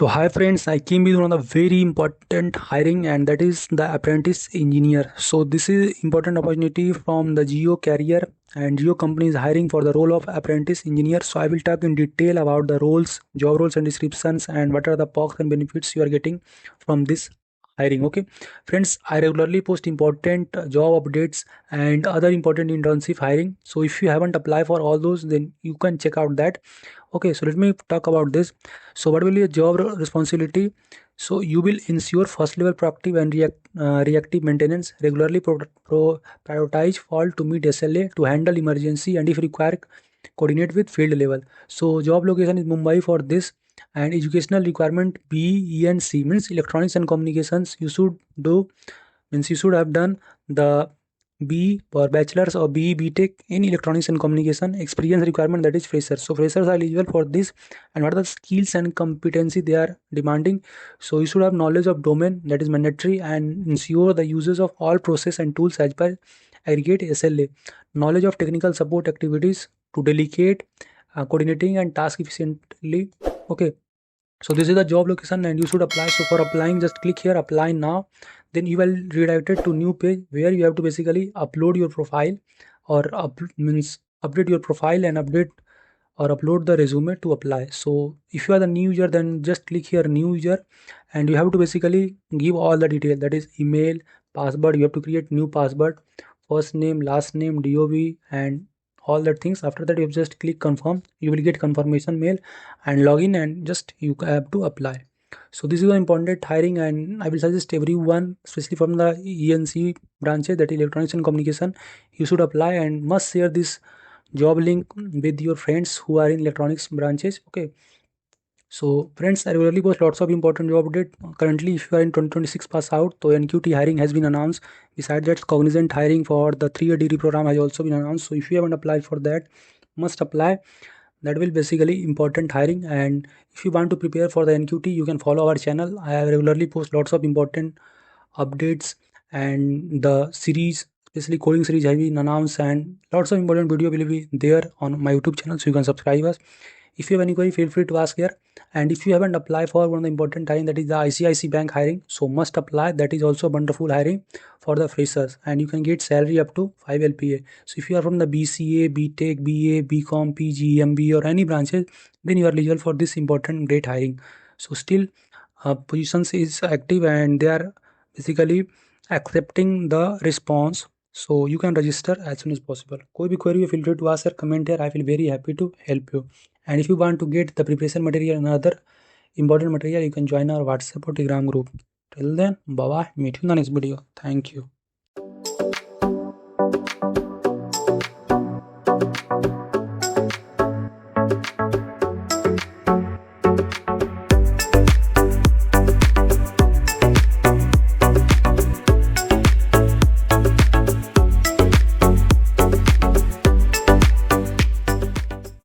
So hi friends, I came with one of the very important hiring, and that is the apprentice engineer. So this is important opportunity from the Geo Career, and Geo company is hiring for the role of apprentice engineer. So I will talk in detail about the roles, job roles and descriptions, and what are the perks and benefits you are getting from this hiring. Okay friends, I regularly post important job updates and other important internship hiring. So if you haven't applied for all those, then you can check out that. Okay, so let me talk about this. So what will be a job responsibility? So you will ensure first level proactive and reactive maintenance, regularly prioritize fault to meet SLA, to handle emergency, and if required coordinate with field level. So job location is Mumbai for this, and educational requirement B, E and C means electronics and communications. You should do, means you should have done the B or bachelor's or BE BTech in electronics and communication. Experience requirement, that is freshers. So freshers are eligible for this. And what are the skills and competency they are demanding? So you should have knowledge of domain, that is mandatory, and ensure the uses of all process and tools as per aggregate SLA. Knowledge of technical support activities to delegate, coordinating and task efficiently. Okay, so this is the job location and you should apply. So for applying, just click here, apply now. Then you will redirected to new page where you have to basically upload your profile, or means update your profile and update or upload the resume to apply. So if you are the new user, then just click here new user, and you have to basically give all the detail, that is email, password. You have to create new password, first name, last name, DOB, and all that things. After that, you just click confirm. You will get confirmation mail and login, and just you have to apply. So this is the important hiring, and I will suggest everyone, especially from the ENC branches, that is electronics and communication, you should apply and must share this job link with your friends who are in electronics branches. Okay, so friends, I regularly post lots of important job update. Currently, if you are in 2026 pass out, so NQT hiring has been announced. Besides that, Cognizant hiring for the 3-year degree program has also been announced. So if you haven't applied for that, must apply. That will basically important hiring. And if you want to prepare for the NQT, you can follow our channel. I regularly post lots of important updates, and the series, especially coding series, have been announced, and lots of important video will be there on my YouTube channel, so you can subscribe us. If you have any query, feel free to ask here. And if you haven't applied for one of the important hiring, that is the ICICI Bank hiring, so must apply. That is also wonderful hiring for the freshers, and you can get salary up to 5 LPA. So if you are from the BCA, BTech, BA, BCom, PG, MBA or any branches, then you are eligible for this important great hiring. So still positions is active, and they are basically accepting the response, so you can register as soon as possible. कोई भी query feel free to ask or comment here. I will very happy to help you. And if you want to get the preparation material and other important material, you can join our WhatsApp or Telegram group. Till then, bye bye, meet you in the next video. Thank you.